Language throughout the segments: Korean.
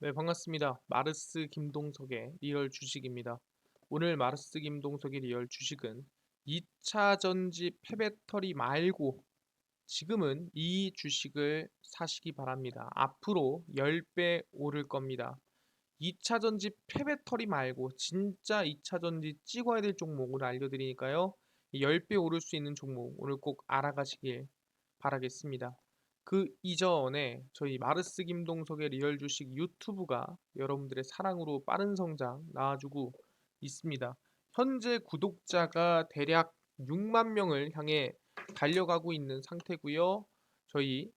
네, 반갑습니다. 마르스 김동석의 리얼 주식입니다. 오늘 마르스 김동석의 리얼 주식은 2차 전지 폐배터리 말고 지금은 이 주식을 사시기 바랍니다. 앞으로 10배 오를 겁니다. 2차 전지 폐배터리 말고 진짜 2차 전지 찍어야 될 종목을 알려드리니까요. 10배 오를 수 있는 종목 오늘 꼭 알아가시길 바라겠습니다. 그 이전에 저희 마르스 김동석의 리얼 주식 유튜브가 여러분들의 사랑으로 빠른 성장 나와주고 있습니다. 현재 구독자가 대략 6만 명을 향해 달려가고 있는 상태고요. 저희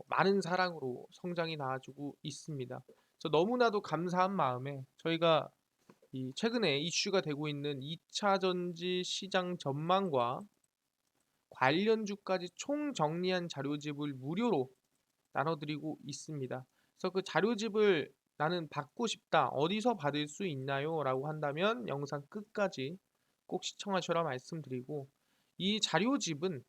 많은 사랑으로 성장이 나와주고 있습니다. 너무나도 감사한 마음에 저희가 이 최근에 이슈가 되고 있는 2차 전지 시장 전망과 관련주까지 총 정리한 자료집을 무료로 나눠드리고 있습니다. 그래서 그 자료집을 나는 받고 싶다. 어디서 받을 수 있나요? 라고 한다면 영상 끝까지 꼭 시청하셔라 말씀드리고 이 자료집은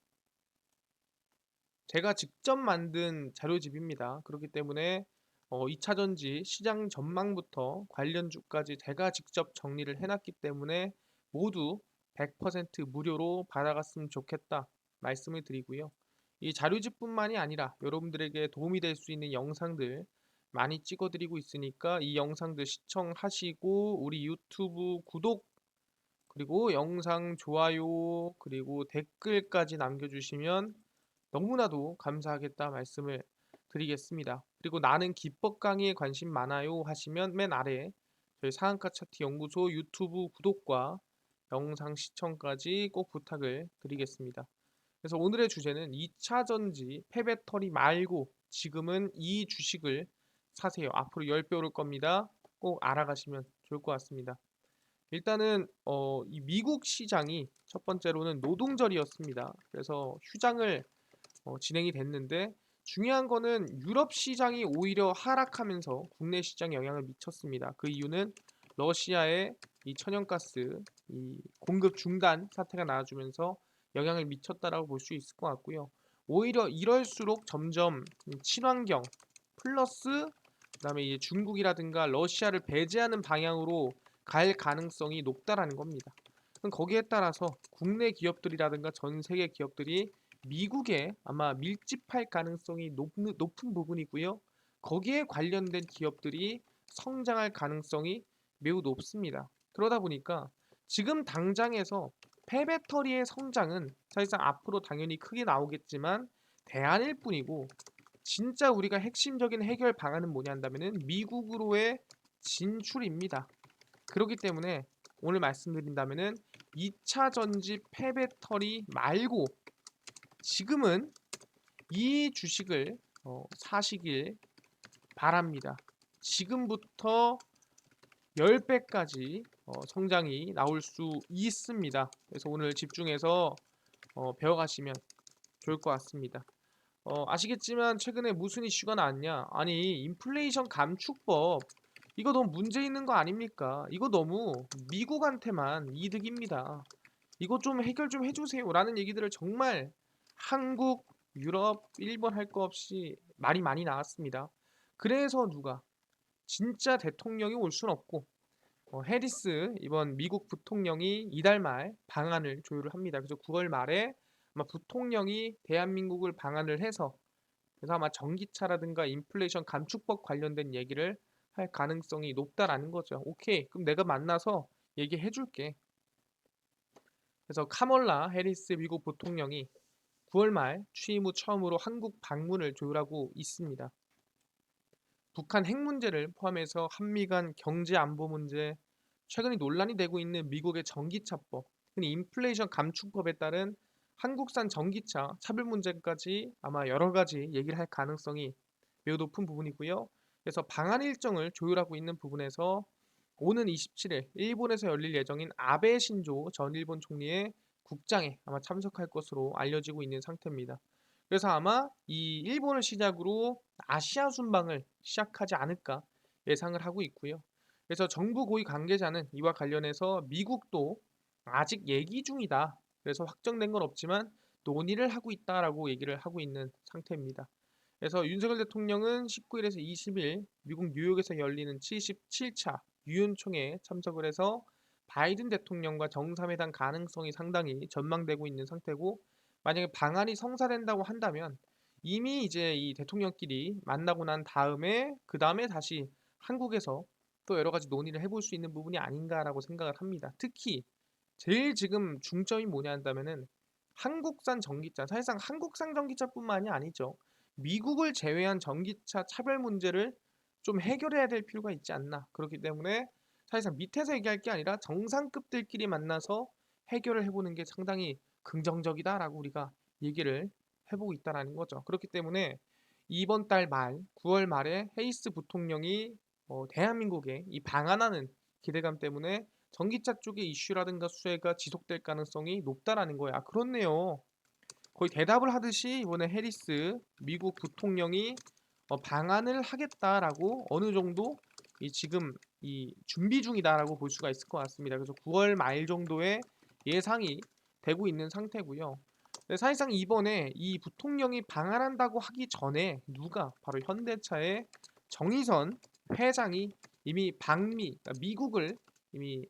제가 직접 만든 자료집입니다. 그렇기 때문에 2차 전지 시장 전망부터 관련주까지 제가 직접 정리를 해놨기 때문에 모두 100% 무료로 받아갔으면 좋겠다 말씀을 드리고요. 이 자료집뿐만이 아니라 여러분들에게 도움이 될 수 있는 영상들 많이 찍어드리고 있으니까 이 영상들 시청하시고 우리 유튜브 구독 그리고 영상 좋아요 그리고 댓글까지 남겨주시면 너무나도 감사하겠다 말씀을 드리겠습니다. 그리고 나는 기법 강의에 관심 많아요 하시면 맨 아래 저희 상한가 차트 연구소 유튜브 구독과 영상 시청까지 꼭 부탁을 드리겠습니다. 그래서 오늘의 주제는 2차 전지 폐배터리 말고 지금은 이 주식을 사세요. 앞으로 10배 오를 겁니다. 꼭 알아가시면 좋을 것 같습니다. 일단은 이 미국 시장이 첫 번째로는 노동절이었습니다. 그래서 휴장을 진행이 됐는데 중요한 거는 유럽 시장이 오히려 하락하면서 국내 시장에 영향을 미쳤습니다. 그 이유는 러시아의 이 천연가스 이 공급 중단 사태가 나와주면서 영향을 미쳤다라고 볼 수 있을 것 같고요. 오히려 이럴수록 점점 친환경 플러스 그다음에 이 중국이라든가 러시아를 배제하는 방향으로 갈 가능성이 높다라는 겁니다. 그럼 거기에 따라서 국내 기업들이라든가 전 세계 기업들이 미국에 아마 밀집할 가능성이 높은 부분이고요. 거기에 관련된 기업들이 성장할 가능성이 매우 높습니다. 그러다 보니까 지금 당장에서 폐배터리의 성장은 사실상 앞으로 당연히 크게 나오겠지만 대안일 뿐이고 진짜 우리가 핵심적인 해결 방안은 뭐냐 한다면은 미국으로의 진출입니다. 그렇기 때문에 오늘 말씀드린다면은 2차 전지 폐배터리 말고 지금은 이 주식을 사시길 바랍니다. 지금부터 10배까지 성장이 나올 수 있습니다. 그래서 오늘 집중해서 배워가시면 좋을 것 같습니다. 아시겠지만 최근에 무슨 이슈가 나왔냐? 아니 인플레이션 감축법 이거 너무 문제 있는 거 아닙니까? 이거 너무 미국한테만 이득입니다. 이거 좀 해결 좀 해주세요 라는 얘기들을 정말 한국, 유럽, 일본 할 거 없이 말이 많이 나왔습니다. 그래서 누가 진짜 대통령이 올 순 없고 해리스 이번 미국 부통령이 이달 말 방한을 조율을 합니다. 그래서 9월 말에 아마 부통령이 대한민국을 방한을 해서 그래서 아마 전기차라든가 인플레이션 감축법 관련된 얘기를 할 가능성이 높다라는 거죠. 오케이, 그럼 내가 만나서 얘기해 줄게. 그래서 카멀라 해리스 미국 부통령이 9월 말 취임 후 처음으로 한국 방문을 조율하고 있습니다. 북한 핵 문제를 포함해서 한미 간 경제 안보 문제, 최근에 논란이 되고 있는 미국의 전기차법, 흔히 인플레이션 감축법에 따른 한국산 전기차 차별 문제까지 아마 여러 가지 얘기를 할 가능성이 매우 높은 부분이고요. 그래서 방한 일정을 조율하고 있는 부분에서 오는 27일 일본에서 열릴 예정인 아베 신조 전 일본 총리의 국장에 아마 참석할 것으로 알려지고 있는 상태입니다. 그래서 아마 이 일본을 시작으로 아시아 순방을 시작하지 않을까 예상을 하고 있고요. 그래서 정부 고위 관계자는 이와 관련해서 미국도 아직 얘기 중이다. 그래서 확정된 건 없지만 논의를 하고 있다라고 얘기를 하고 있는 상태입니다. 그래서 윤석열 대통령은 19일에서 20일 미국 뉴욕에서 열리는 77차 유엔 총회에 참석을 해서 바이든 대통령과 정상회담 가능성이 상당히 전망되고 있는 상태고, 만약에 방안이 성사된다고 한다면 이미 이제 이 대통령끼리 만나고 난 다음에 그 다음에 다시 한국에서 또 여러 가지 논의를 해볼 수 있는 부분이 아닌가라고 생각을 합니다. 특히 제일 지금 중점이 뭐냐 한다면은 한국산 전기차, 사실상 한국산 전기차뿐만이 아니죠. 미국을 제외한 전기차 차별 문제를 좀 해결해야 될 필요가 있지 않나. 그렇기 때문에 사실상 밑에서 얘기할 게 아니라 정상급들끼리 만나서 해결을 해보는 게 상당히 긍정적이다라고 우리가 얘기를 해보고 있다라는 거죠. 그렇기 때문에 이번 달 말, 9월 말에 헤이스 부통령이 대한민국에 이 방한하는 기대감 때문에 전기차 쪽의 이슈라든가 수혜가 지속될 가능성이 높다라는 거야. 아, 그렇네요. 거의 대답을 하듯이 이번에 해리스 미국 부통령이 방한을 하겠다라고 어느 정도 지금 이 준비 중이다라고 볼 수가 있을 것 같습니다. 그래서 9월 말 정도에 예상이 되고 있는 상태고요. 네, 사실상 이번에 이 부통령이 방한한다고 하기 전에 누가 바로 현대차의 정의선 회장이 이미 그러니까 미국을 이미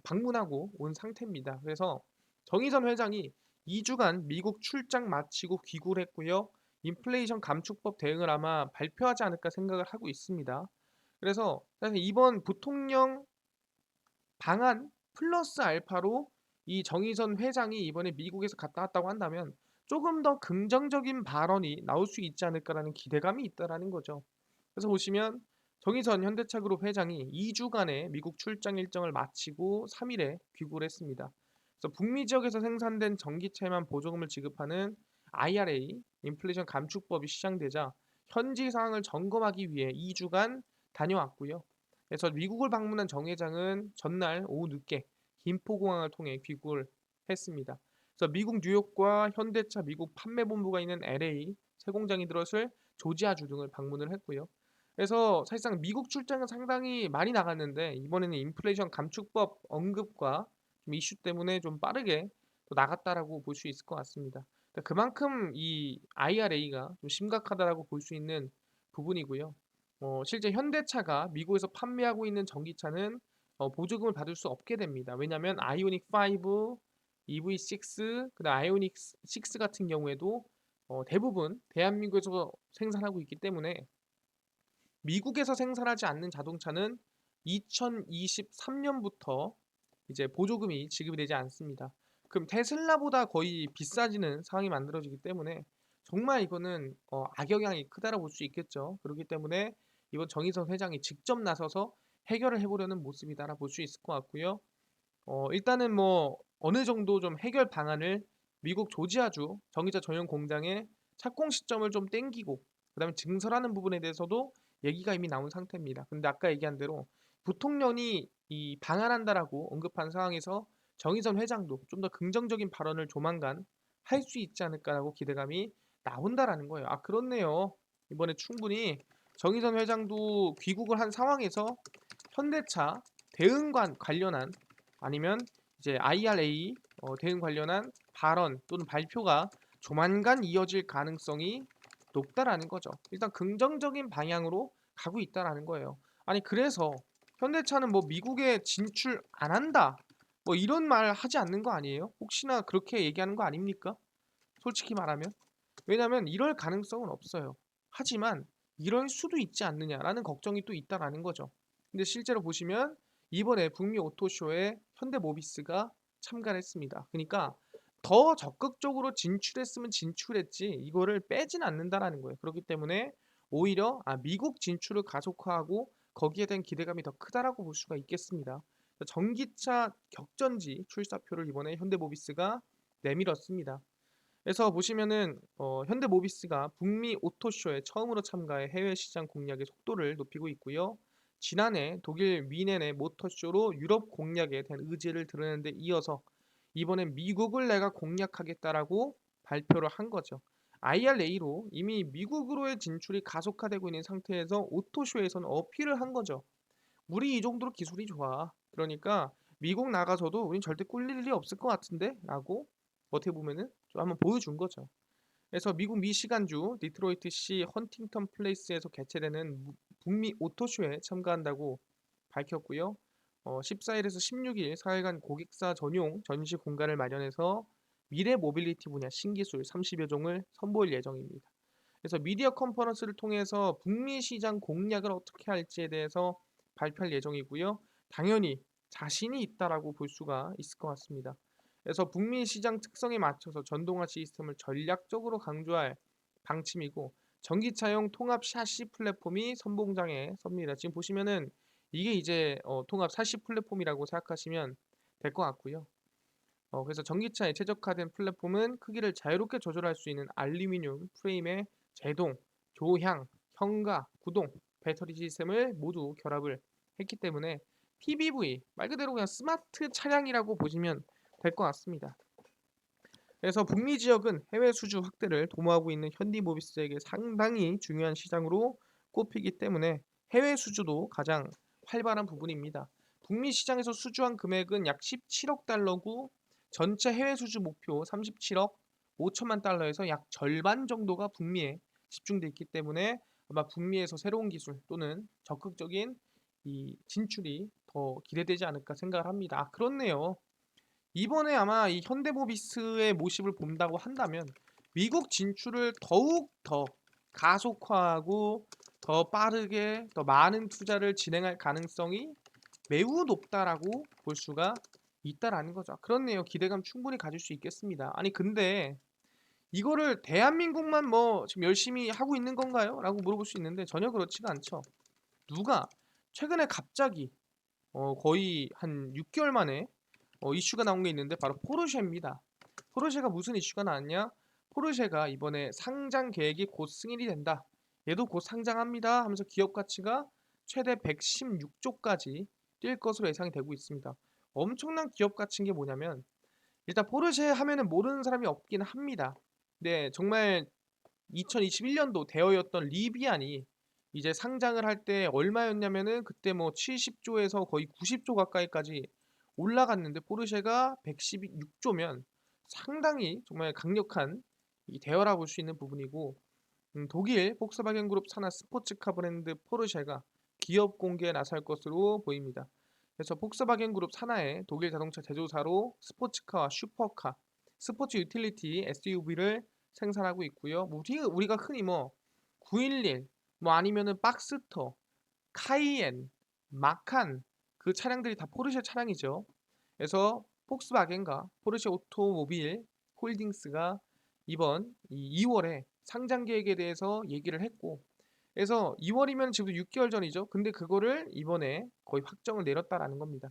방문하고 온 상태입니다. 그래서 정의선 회장이 2주간 미국 출장 마치고 귀국을 했고요. 인플레이션 감축법 대응을 아마 발표하지 않을까 생각을 하고 있습니다. 그래서 사실 이번 부통령 방한 플러스 알파로 이 정의선 회장이 이번에 미국에서 갔다 왔다고 한다면 조금 더 긍정적인 발언이 나올 수 있지 않을까라는 기대감이 있다라는 거죠. 그래서 보시면 정의선 현대차그룹 회장이 2주간의 미국 출장 일정을 마치고 3일에 귀국을 했습니다. 그래서 북미 지역에서 생산된 전기차에만 보조금을 지급하는 IRA, 인플레이션 감축법이 시행되자 현지 상황을 점검하기 위해 2주간 다녀왔고요. 그래서 미국을 방문한 정 회장은 전날 오후 늦게 김포공항을 통해 귀국을 했습니다. 그래서 미국 뉴욕과 현대차 미국 판매본부가 있는 LA 새 공장이 들어설 조지아주 등을 방문을 했고요. 그래서 사실상 미국 출장은 상당히 많이 나갔는데 이번에는 인플레이션 감축법 언급과 좀 이슈 때문에 좀 빠르게 또 나갔다라고 볼 수 있을 것 같습니다. 그러니까 그만큼 이 IRA가 좀 심각하다라고 볼 수 있는 부분이고요. 실제 현대차가 미국에서 판매하고 있는 전기차는 보조금을 받을 수 없게 됩니다. 왜냐하면 아이오닉 5, EV6, 그다음 아이오닉 6 같은 경우에도 대부분 대한민국에서 생산하고 있기 때문에 미국에서 생산하지 않는 자동차는 2023년부터 이제 보조금이 지급이 되지 않습니다. 그럼 테슬라보다 거의 비싸지는 상황이 만들어지기 때문에 정말 이거는 악영향이 크다라고 볼 수 있겠죠. 그렇기 때문에 이번 정의선 회장이 직접 나서서 해결을 해보려는 모습이다라고 볼 수 있을 것 같고요. 일단은 뭐 어느 정도 좀 해결 방안을 미국 조지아주 전기차 전용 공장에 착공 시점을 좀 땡기고 그다음에 증설하는 부분에 대해서도 얘기가 이미 나온 상태입니다. 근데 아까 얘기한 대로 부통령이 이 방한한다라고 언급한 상황에서 정의선 회장도 좀 더 긍정적인 발언을 조만간 할 수 있지 않을까라고 기대감이 나온다라는 거예요. 아, 그렇네요. 이번에 충분히 정의선 회장도 귀국을 한 상황에서 현대차 대응관 관련한 아니면 이제 IRA 대응 관련한 발언 또는 발표가 조만간 이어질 가능성이 높다라는 거죠. 일단 긍정적인 방향으로 가고 있다라는 거예요. 아니 그래서 현대차는 뭐 미국에 진출 안 한다 뭐 이런 말 하지 않는 거 아니에요? 혹시나 그렇게 얘기하는 거 아닙니까? 솔직히 말하면. 왜냐하면 이럴 가능성은 없어요. 하지만 이럴 수도 있지 않느냐라는 걱정이 또 있다라는 거죠. 근데 실제로 보시면 이번에 북미 오토쇼에 현대모비스가 참가를 했습니다. 그러니까 더 적극적으로 진출했으면 진출했지 이거를 빼진 않는다라는 거예요. 그렇기 때문에 오히려 미국 진출을 가속화하고 거기에 대한 기대감이 더 크다라고 볼 수가 있겠습니다. 전기차 격전지 출사표를 이번에 현대모비스가 내밀었습니다. 그래서 보시면은 현대모비스가 북미 오토쇼에 처음으로 참가해 해외 시장 공략의 속도를 높이고 있고요. 지난해 독일 뮌헨의 모터쇼로 유럽 공략에 대한 의지를 드러낸 데 이어서 이번엔 미국을 내가 공략하겠다라고 발표를 한 거죠. IRA로 이미 미국으로의 진출이 가속화되고 있는 상태에서 오토쇼에서는 어필을 한 거죠. 우리 이 정도로 기술이 좋아. 그러니까 미국 나가서도 우린 절대 꿀릴 일이 없을 것 같은데? 라고 어떻게 보면은 좀 한번 보여준 거죠. 그래서 미국 미시간주 디트로이트시 헌팅턴 플레이스에서 개최되는 북미 오토쇼에 참가한다고 밝혔고요. 14일에서 16일 사흘간 고객사 전용 전시 공간을 마련해서 미래 모빌리티 분야 신기술 30여 종을 선보일 예정입니다. 그래서 미디어 컨퍼런스를 통해서 북미 시장 공략을 어떻게 할지에 대해서 발표할 예정이고요. 당연히 자신이 있다라고 볼 수가 있을 것 같습니다. 그래서 북미 시장 특성에 맞춰서 전동화 시스템을 전략적으로 강조할 방침이고 전기차용 통합 샤시 플랫폼이 선봉장에 섭니다. 지금 보시면은 이게 이제 통합 샤시 플랫폼이라고 생각하시면 될 것 같고요. 그래서 전기차에 최적화된 플랫폼은 크기를 자유롭게 조절할 수 있는 알루미늄 프레임에 제동, 조향, 현가, 구동, 배터리 시스템을 모두 결합을 했기 때문에 PBV, 말 그대로 그냥 스마트 차량이라고 보시면 될 것 같습니다. 그래서 북미 지역은 해외 수주 확대를 도모하고 있는 현디모비스에게 상당히 중요한 시장으로 꼽히기 때문에 해외 수주도 가장 활발한 부분입니다. 북미 시장에서 수주한 금액은 약 17억 달러고 전체 해외 수주 목표 37억 5천만 달러에서 약 절반 정도가 북미에 집중돼 있기 때문에 아마 북미에서 새로운 기술 또는 적극적인 이 진출이 더 기대되지 않을까 생각을 합니다. 아, 그렇네요. 이번에 아마 이 현대모비스의 모습을 본다고 한다면 미국 진출을 더욱 더 가속화하고 더 빠르게 더 많은 투자를 진행할 가능성이 매우 높다라고 볼 수가 있다라는 거죠. 그렇네요. 기대감 충분히 가질 수 있겠습니다. 아니 근데 이거를 대한민국만 뭐 지금 열심히 하고 있는 건가요? 라고 물어볼 수 있는데 전혀 그렇지가 않죠. 누가 최근에 갑자기 거의 한 6개월 만에 이슈가 나온 게 있는데 바로 포르쉐입니다. 포르쉐가 무슨 이슈가 나왔냐? 포르쉐가 이번에 상장 계획이 곧 승인이 된다. 얘도 곧 상장합니다 하면서 기업 가치가 최대 116조까지 뛸 것으로 예상이 되고 있습니다. 엄청난 기업 가치인 게 뭐냐면 일단 포르쉐 하면은 모르는 사람이 없긴 합니다. 네, 정말 2021년도 대여였던 리비안이 이제 상장을 할 때 얼마였냐면은 그때 뭐 70조에서 거의 90조 가까이까지 올라갔는데 포르쉐가 116조면 상당히 정말 강력한 이 대여라고 볼 수 있는 부분이고 독일 폭스바겐 그룹 산하 스포츠카 브랜드 포르쉐가 기업 공개에 나설 것으로 보입니다. 그래서 폭스바겐 그룹 산하의 독일 자동차 제조사로 스포츠카와 슈퍼카, 스포츠 유틸리티 SUV를 생산하고 있고요. 뭐 우리가 흔히 뭐 911, 뭐 아니면은 박스터, 카이엔, 마칸 그 차량들이 다 포르쉐 차량이죠. 그래서 폭스바겐과 포르쉐 오토모빌 홀딩스가 이번 2월에 상장 계획에 대해서 얘기를 했고 그래서 2월이면 지금 6개월 전이죠. 근데 그거를 이번에 거의 확정을 내렸다라는 겁니다.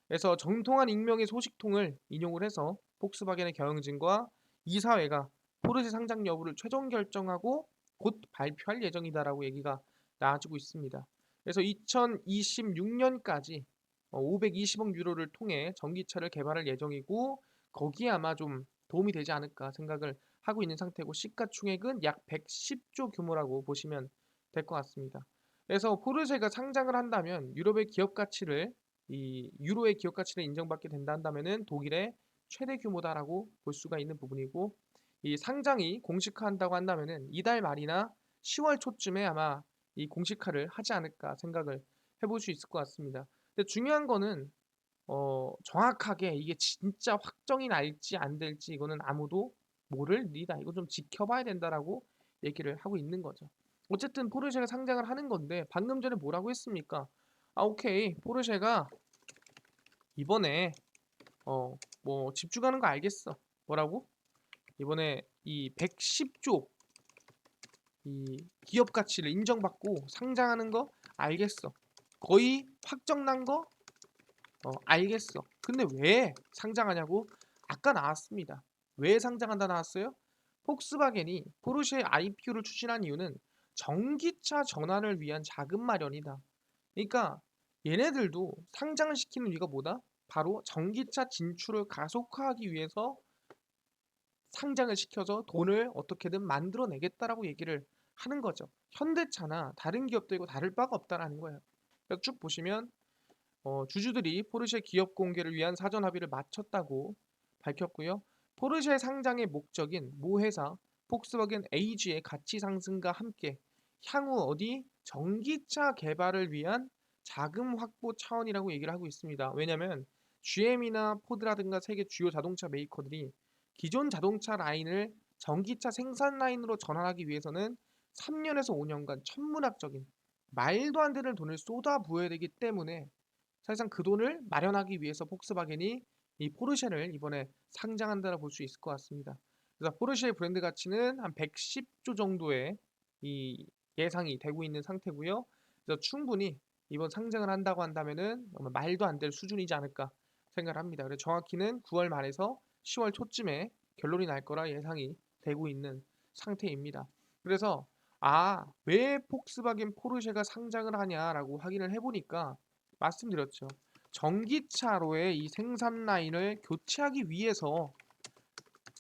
그래서 정통한 익명의 소식통을 인용을 해서 폭스바겐의 경영진과 이사회가 포르쉐 상장 여부를 최종 결정하고 곧 발표할 예정이다라고 얘기가 나와주고 있습니다. 그래서 2026년까지 520억 유로를 통해 전기차를 개발할 예정이고 거기에 아마 좀 도움이 되지 않을까 생각을 하고 있는 상태고 시가총액은 약 110조 규모라고 보시면 될 것 같습니다. 그래서 포르쉐가 상장을 한다면 유럽의 기업 가치를 이 유로의 기업 가치를 인정받게 된다 한다면은 독일의 최대 규모다라고 볼 수가 있는 부분이고 이 상장이 공식화한다고 한다면은 이달 말이나 10월 초쯤에 아마 이 공식화를 하지 않을까 생각을 해볼 수 있을 것 같습니다. 근데 중요한 거는 정확하게 이게 진짜 확정이 날지 안 될지 이거는 아무도 모를 일이다. 이거 좀 지켜봐야 된다라고 얘기를 하고 있는 거죠. 어쨌든 포르쉐가 상장을 하는 건데 방금 전에 뭐라고 했습니까? 아, 오케이. 포르쉐가 이번에 뭐 집중하는 거 알겠어. 뭐라고? 이번에 이 110조 이 기업 가치를 인정받고 상장하는 거 알겠어. 거의 확정 난 거 알겠어. 근데 왜 상장하냐고? 아까 나왔습니다. 왜 상장한다 나왔어요? 폭스바겐이 포르쉐 IPO를 추진한 이유는 전기차 전환을 위한 자금 마련이다. 그러니까 얘네들도 상장을 시키는 이유가 뭐다? 바로 전기차 진출을 가속화하기 위해서 상장을 시켜서 돈을 어떻게든 만들어내겠다라고 얘기를 하는 거죠. 현대차나 다른 기업들과 다를 바가 없다라는 거예요. 그러니까 쭉 보시면 주주들이 포르쉐 기업 공개를 위한 사전 합의를 마쳤다고 밝혔고요. 포르쉐 상장의 목적인 모 회사 폭스바겐 AG의 가치 상승과 함께 향후 어디 전기차 개발을 위한 자금 확보 차원이라고 얘기를 하고 있습니다. 왜냐하면 GM이나 포드라든가 세계 주요 자동차 메이커들이 기존 자동차 라인을 전기차 생산 라인으로 전환하기 위해서는 3년에서 5년간 천문학적인 말도 안 되는 돈을 쏟아부어야 되기 때문에 사실상 그 돈을 마련하기 위해서 폭스바겐이 이 포르쉐를 이번에 상장한다고 볼 수 있을 것 같습니다. 그래서 포르쉐의 브랜드 가치는 한 110조 정도의 이 예상이 되고 있는 상태고요. 그래서 충분히 이번 상장을 한다고 한다면은 말도 안 될 수준이지 않을까 생각을 합니다. 그래서 정확히는 9월 말에서 10월 초쯤에 결론이 날 거라 예상이 되고 있는 상태입니다. 그래서 왜 폭스바겐 포르쉐가 상장을 하냐라고 확인을 해보니까 말씀드렸죠. 전기차로의 이 생산 라인을 교체하기 위해서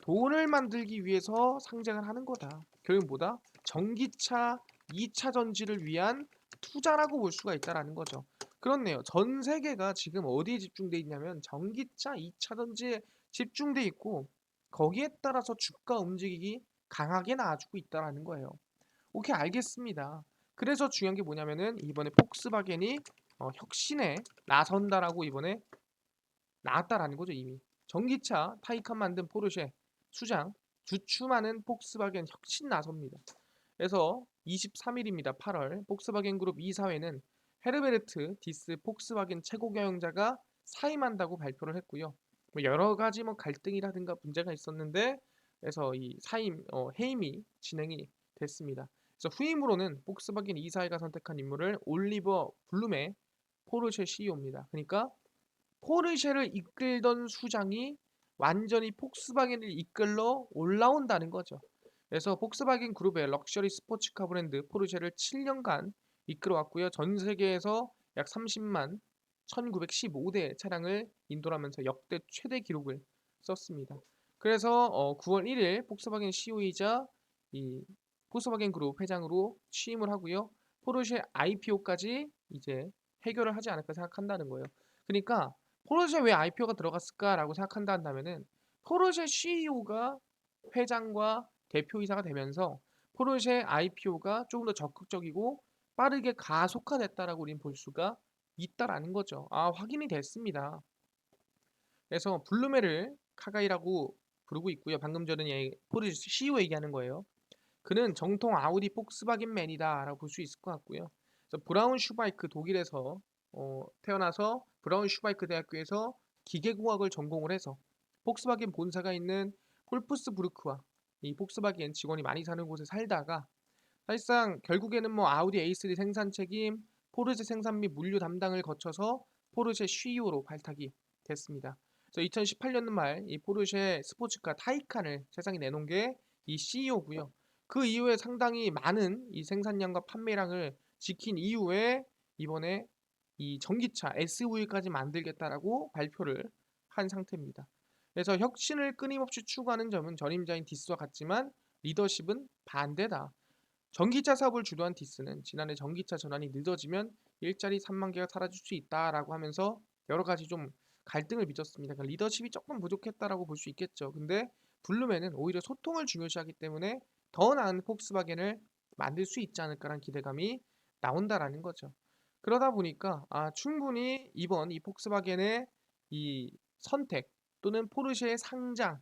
돈을 만들기 위해서 상장을 하는 거다. 결국 뭐다? 전기차 2차 전지를 위한 투자라고 볼 수가 있다라는 거죠. 그렇네요. 전 세계가 지금 어디에 집중돼 있냐면 전기차 2차 전지에 집중돼 있고 거기에 따라서 주가 움직이기 강하게 나와주고 있다라는 거예요. 오케이, 알겠습니다. 그래서 중요한 게 뭐냐면은 이번에 폭스바겐이 혁신에 나선다라고 이번에 나왔다라는 거죠. 이미 전기차 타이칸 만든 포르쉐 수장 주춤하는 폭스바겐 혁신 나섭니다. 그래서 23일입니다. 8월 폭스바겐 그룹 이사회는 헤르베르트 디스 폭스바겐 최고 경영자가 사임한다고 발표를 했고요. 뭐 여러 가지 갈등이라든가 문제가 있었는데 그래서 이 해임이 진행이 됐습니다. 그래서 후임으로는 폭스바겐 이사회가 선택한 인물을 올리버 블룸의 포르쉐 CEO입니다. 그러니까 포르쉐를 이끌던 수장이 완전히 폭스바겐을 이끌러 올라온다는 거죠. 그래서 폭스바겐 그룹의 럭셔리 스포츠카 브랜드 포르쉐를 7년간 이끌어왔고요. 전 세계에서 약 30만 1915대 차량을 인도하면서 역대 최대 기록을 썼습니다. 그래서 9월 1일 폭스바겐 CEO이자 이 폭스바겐 그룹 회장으로 취임을 하고요. 포르쉐 IPO까지 이제 해결을 하지 않을까 생각한다는 거예요. 그러니까 포르쉐 왜 IPO가 들어갔을까라고 생각한다 한다면은 포르쉐 CEO가 회장과 대표이사가 되면서 포르쉐 IPO가 조금 더 적극적이고 빠르게 가속화됐다라고 우리는 볼 수가 있다라는 거죠. 확인이 됐습니다. 그래서 블루메를 카가이라고 부르고 있고요. 방금 전에 포르쉐 CEO 얘기하는 거예요. 그는 정통 아우디 폭스바겐맨이다라고 볼 수 있을 것 같고요. 그래서 브라운 슈바이크 독일에서 태어나서 브라운 슈바이크 대학교에서 기계공학을 전공을 해서 폭스바겐 본사가 있는 홀프스부르크와 이 폭스바겐 직원이 많이 사는 곳에 살다가 사실상 결국에는 아우디 A3 생산 책임, 포르쉐 생산 및 물류 담당을 거쳐서 포르쉐 CEO로 발탁이 됐습니다. 그래서 2018년 말 이 포르쉐 스포츠카 타이칸을 세상에 내놓은 게 이 CEO고요. 그 이후에 상당히 많은 이 생산량과 판매량을 지킨 이후에 이번에 이 전기차 SUV까지 만들겠다라고 발표를 한 상태입니다. 그래서 혁신을 끊임없이 추구하는 점은 전임자인 디스와 같지만 리더십은 반대다. 전기차 사업을 주도한 디스는 지난해 전기차 전환이 늦어지면 일자리 3만 개가 사라질 수 있다라고 하면서 여러 가지 좀 갈등을 빚었습니다. 그러니까 리더십이 조금 부족했다라고 볼 수 있겠죠. 근데 블룸에는 오히려 소통을 중요시하기 때문에 더 나은 폭스바겐을 만들 수 있지 않을까라는 기대감이 나온다라는 거죠. 그러다 보니까 충분히 이번 이 폭스바겐의 이 선택 또는 포르쉐의 상장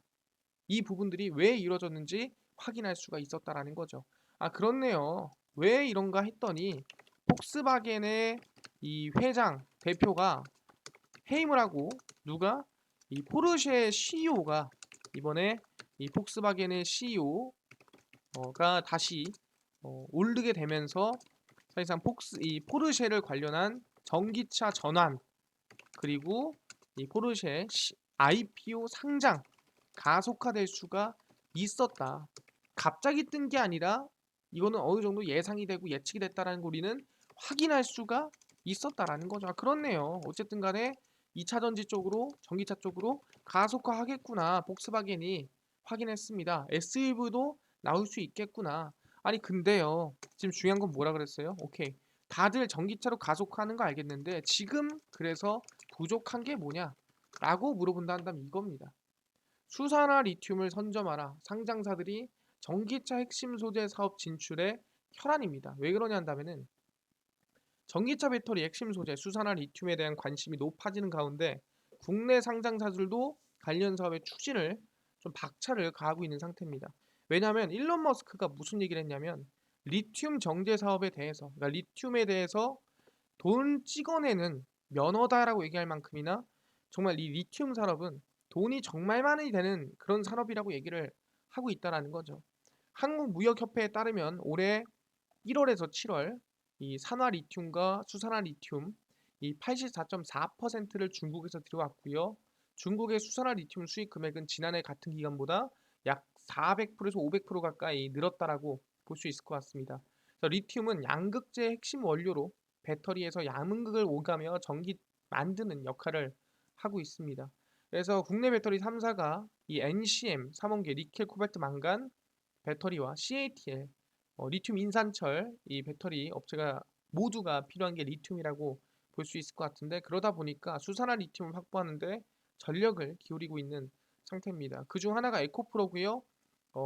이 부분들이 왜 이루어졌는지 확인할 수가 있었다라는 거죠. 그렇네요. 왜 이런가 했더니 폭스바겐의 이 회장 대표가 해임을 하고 누가 이 포르쉐 CEO가 이번에 이 폭스바겐의 CEO가 다시 오르게 되면서 사실상 이 포르쉐를 관련한 전기차 전환 그리고 이 포르쉐 IPO 상장 가속화될 수가 있었다. 갑자기 뜬 게 아니라 이거는 어느 정도 예상이 되고 예측이 됐다라는 걸 우리는 확인할 수가 있었다라는 거죠. 그렇네요. 어쨌든 간에 2차 전지 쪽으로 전기차 쪽으로 가속화하겠구나. 폭스바겐이 확인했습니다. SUV도 나올 수 있겠구나. 아니 근데요. 지금 중요한 건 뭐라 그랬어요? 오케이. 다들 전기차로 가속화하는 거 알겠는데 지금 그래서 부족한 게 뭐냐? 라고 물어본다 한다면 이겁니다. 수산화 리튬을 선점하라. 상장사들이 전기차 핵심 소재 사업 진출의 혈안입니다. 왜 그러냐 한다면은 전기차 배터리 핵심 소재 수산화 리튬에 대한 관심이 높아지는 가운데 국내 상장사들도 관련 사업의 추진을 좀 박차를 가하고 있는 상태입니다. 왜냐하면 일론 머스크가 무슨 얘기를 했냐면 리튬 정제 사업에 대해서, 그러니까 리튬에 대해서 돈 찍어내는 면허다라고 얘기할 만큼이나 정말 이 리튬 산업은 돈이 정말 많이 되는 그런 산업이라고 얘기를 하고 있다라는 거죠. 한국무역협회에 따르면 올해 1월에서 7월 이 산화 리튬과 수산화 리튬 이 84.4%를 중국에서 들여왔고요. 중국의 수산화 리튬 수입 금액은 지난해 같은 기간보다 약 400%에서 500% 가까이 늘었다라고 볼 수 있을 것 같습니다. 그래서 리튬은 양극재의 핵심 원료로 배터리에서 양극을 오가며 전기 만드는 역할을 하고 있습니다. 그래서 국내 배터리 3사가 이 NCM, 삼원계, 니켈, 코발트, 망간 배터리와 CATL, 리튬 인산철 이 배터리 업체가 모두가 필요한 게 리튬이라고 볼 수 있을 것 같은데 그러다 보니까 수산화 리튬을 확보하는데 전력을 기울이고 있는 상태입니다. 그중 하나가 에코프로고요.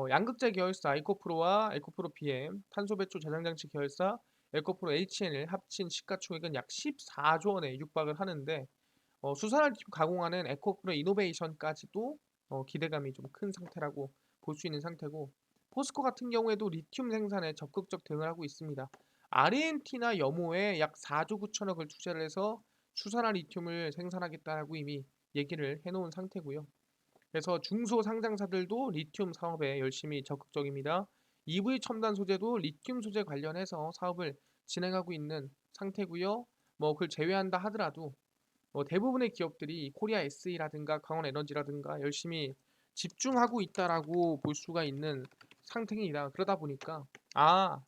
양극재 계열사 에코프로와 에코프로 PM, 탄소배출 저장장치 계열사 에코프로 HN을 합친 시가총액은 약 14조 원에 육박을 하는데 수산화 리튬 가공하는 에코프로 이노베이션까지도 기대감이 좀 큰 상태라고 볼 수 있는 상태고 포스코 같은 경우에도 리튬 생산에 적극적 대응을 하고 있습니다. 아르헨티나 염호에 약 4조 9천억을 투자를 해서 수산화 리튬을 생산하겠다라고 이미 얘기를 해놓은 상태고요. 그래서 중소 상장사들도 리튬 사업에 열심히 적극적입니다. EV 첨단 소재도 리튬 소재 관련해서 사업을 진행하고 있는 상태고요. 뭐 그걸 제외한다 하더라도 대부분의 기업들이 코리아 SE라든가 강원 에너지라든가 열심히 집중하고 있다라고 볼 수가 있는 상태입니다. 그러다 보니까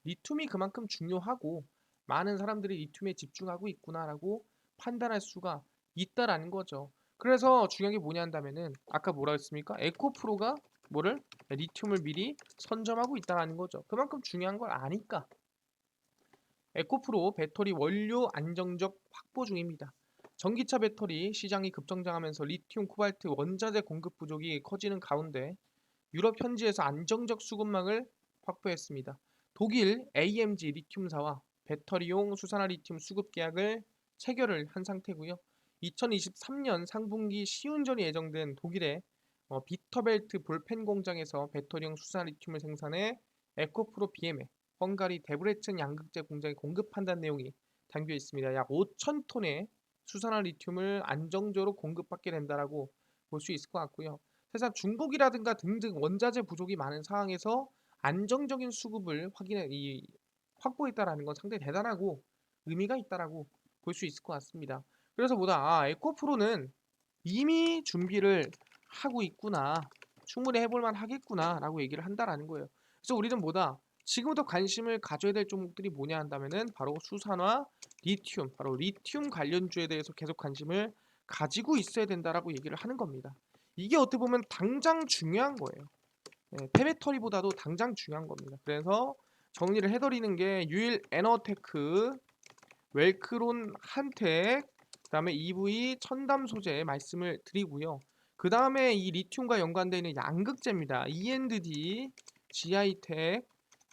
리튬이 그만큼 중요하고 많은 사람들이 리튬에 집중하고 있구나라고 판단할 수가 있다라는 거죠. 그래서 중요한 게 뭐냐 한다면은 아까 뭐라 했습니까? 에코프로가 뭐를 리튬을 미리 선점하고 있다라는 거죠. 그만큼 중요한 걸 아니까 에코프로 배터리 원료 안정적 확보 중입니다. 전기차 배터리 시장이 급성장하면서 리튬, 코발트 원자재 공급 부족이 커지는 가운데 유럽 현지에서 안정적 수급망을 확보했습니다. 독일 AMG 리튬사와 배터리용 수산화 리튬 수급 계약을 체결을 한 상태고요. 2023년 상분기 시운전이 예정된 독일의 비터벨트 볼펜 공장에서 배터리용 수산화 리튬을 생산해 에코프로 BM에 헝가리 데브레첸 양극재 공장에 공급한다는 내용이 담겨 있습니다. 약 5천 톤의 수산화 리튬을 안정적으로 공급받게 된다라고 볼 수 있을 것 같고요. 사실 중국이라든가 등등 원자재 부족이 많은 상황에서 안정적인 수급을 확보했다라는 건 상당히 대단하고 의미가 있다라고 볼 수 있을 것 같습니다. 그래서 에코프로는 이미 준비를 하고 있구나, 충분히 해볼만 하겠구나라고 얘기를 한다라는 거예요. 그래서 우리는 지금부터 관심을 가져야 될 종목들이 뭐냐 한다면은 바로 수산화, 리튬, 바로 리튬 관련주에 대해서 계속 관심을 가지고 있어야 된다라고 얘기를 하는 겁니다. 이게 어떻게 보면 당장 중요한 거예요. 페베터리보다도 당장 중요한 겁니다. 그래서 정리를 해드리는 게 유일 에너테크, 웰크론 한텍, 그다음에 EV 첨단 소재 말씀을 드리고요. 그 다음에 이 리튬과 연관되어 있는 양극재입니다. E&D, GI텍,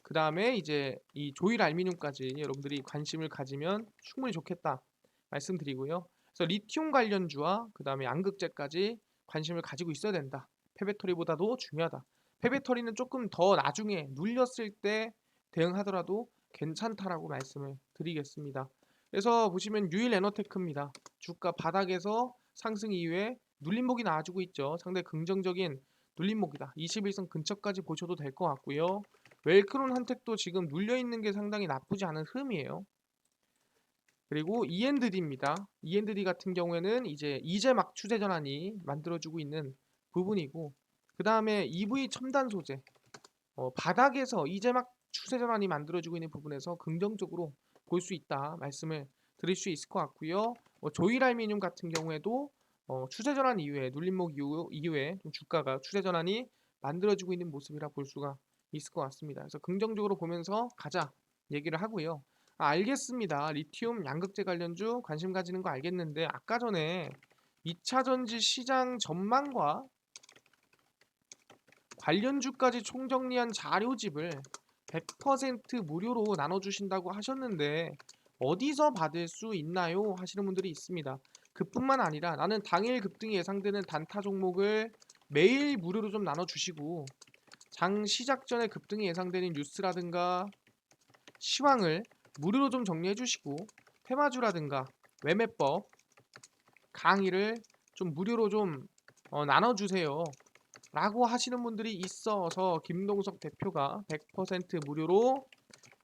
그 다음에 이제 이 조일 알미늄까지 여러분들이 관심을 가지면 충분히 좋겠다 말씀드리고요. 그래서 리튬 관련주와 그 다음에 양극재까지 관심을 가지고 있어야 된다. 페베토리보다도 중요하다. 페베토리는 조금 더 나중에 눌렸을 때 대응하더라도 괜찮다라고 말씀을 드리겠습니다. 그래서 보시면 유일 에너테크입니다. 주가 바닥에서 상승 이후에 눌림목이 나와주고 있죠. 상당히 긍정적인 눌림목이다. 21선 근처까지 보셔도 될 것 같고요. 웰크론 한택도 지금 눌려있는 게 상당히 나쁘지 않은 흐름이에요. 그리고 E&D입니다. E&D 같은 경우에는 이제 막 추세 전환이 만들어주고 있는 부분이고 그 다음에 EV 첨단 소재 바닥에서 이제 막 추세 전환이 만들어지고 있는 부분에서 긍정적으로 볼 수 있다 말씀을 드릴 수 있을 것 같고요. 조일 알미늄 같은 경우에도 추세 전환 이후에 눌림목 이후에 좀 주가가 추세 전환이 만들어지고 있는 모습이라 볼 수가 있을 것 같습니다. 그래서 긍정적으로 보면서 가자 얘기를 하고요. 알겠습니다. 리튬 양극재 관련주 관심 가지는 거 알겠는데 아까 전에 2차 전지 시장 전망과 관련주까지 총정리한 자료집을 100% 무료로 나눠주신다고 하셨는데 어디서 받을 수 있나요? 하시는 분들이 있습니다. 그뿐만 아니라 나는 당일 급등이 예상되는 단타 종목을 매일 무료로 좀 나눠주시고 장 시작 전에 급등이 예상되는 뉴스라든가 시황을 무료로 좀 정리해 주시고 테마주라든가 매매법 강의를 좀 무료로 좀 나눠주세요 라고 하시는 분들이 있어서 김동석 대표가 100% 무료로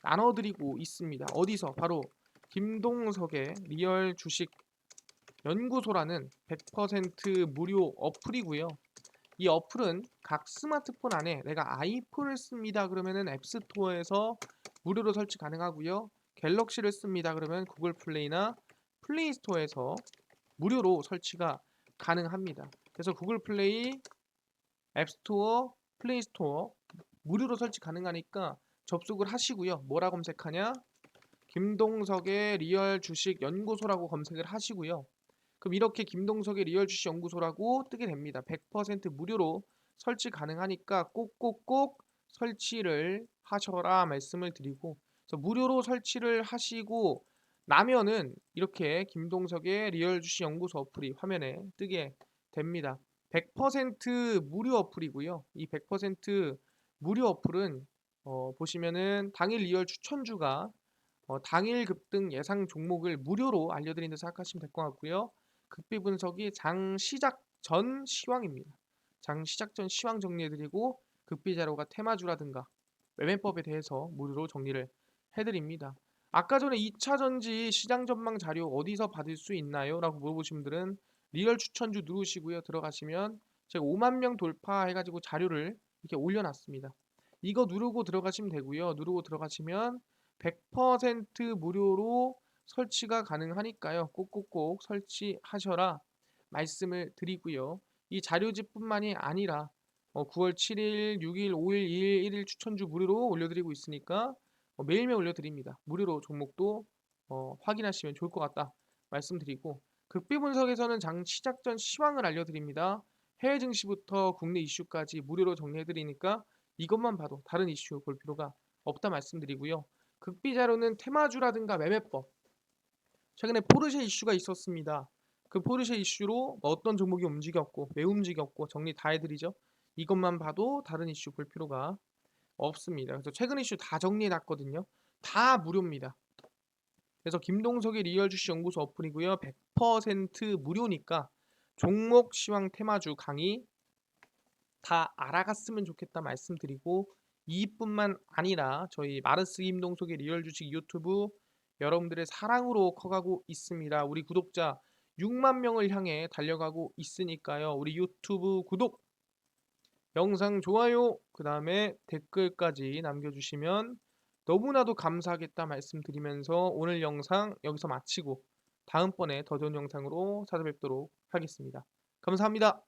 나눠드리고 있습니다. 어디서? 바로 김동석의 리얼 주식 연구소라는 100% 무료 어플이고요. 이 어플은 각 스마트폰 안에 내가 아이폰을 씁니다 그러면은 앱스토어에서 무료로 설치 가능하고요. 갤럭시를 씁니다 그러면 구글 플레이나 플레이 스토어에서 무료로 설치가 가능합니다. 그래서 구글 플레이, 앱스토어, 플레이 스토어 무료로 설치 가능하니까 접속을 하시고요. 뭐라 검색하냐? 김동석의 리얼 주식 연구소라고 검색을 하시고요. 그럼 이렇게 김동석의 리얼 주식 연구소라고 뜨게 됩니다. 100% 무료로 설치 가능하니까 꼭꼭꼭 설치를 하셔라 말씀을 드리고, 그래서 무료로 설치를 하시고 나면은 이렇게 김동석의 리얼 주식 연구소 어플이 화면에 뜨게 됩니다. 100% 무료 어플이고요. 이 100% 무료 어플은 보시면은 당일 리얼 추천주가 당일 급등 예상 종목을 무료로 알려드린다 생각하시면 될 것 같고요. 극비 분석이 장 시작 전 시황입니다. 장 시작 전 시황 정리해드리고 극비 자료가 테마주라든가 매매법에 대해서 무료로 정리를 해드립니다. 아까 전에 2차 전지 시장 전망 자료 어디서 받을 수 있나요? 라고 물어보신 분들은 리얼 추천주 누르시고요. 들어가시면 제가 5만 명 돌파해가지고 자료를 이렇게 올려놨습니다. 이거 누르고 들어가시면 되고요. 누르고 들어가시면 100% 무료로 설치가 가능하니까요. 꼭꼭꼭 설치하셔라 말씀을 드리고요. 이 자료집뿐만이 아니라 9월 7일, 6일, 5일, 2일, 1일 추천주 무료로 올려드리고 있으니까 매일매일 올려드립니다. 무료로 종목도 확인하시면 좋을 것 같다 말씀드리고, 극비 분석에서는 장 시작 전 시황을 알려드립니다. 해외 증시부터 국내 이슈까지 무료로 정리해드리니까 이것만 봐도 다른 이슈 볼 필요가 없다 말씀드리고요. 극비 자료는 테마주라든가 매매법, 최근에 포르쉐 이슈가 있었습니다. 그 포르쉐 이슈로 어떤 종목이 움직였고 왜 움직였고 정리 다 해드리죠. 이것만 봐도 다른 이슈 볼 필요가 없습니다. 그래서 최근 이슈 다 정리해놨거든요. 다 무료입니다. 그래서 김동석의 리얼 주식 연구소 어플이고요. 100% 무료니까 종목 시황 테마주 강의 다 알아갔으면 좋겠다 말씀드리고, 이뿐만 아니라 저희 마르스 김동석의 리얼 주식 유튜브 여러분들의 사랑으로 커가고 있습니다. 우리 구독자 6만 명을 향해 달려가고 있으니까요. 우리 유튜브 구독, 영상 좋아요, 그 다음에 댓글까지 남겨주시면 너무나도 감사하겠다 말씀드리면서 오늘 영상 여기서 마치고 다음번에 더 좋은 영상으로 찾아뵙도록 하겠습니다. 감사합니다.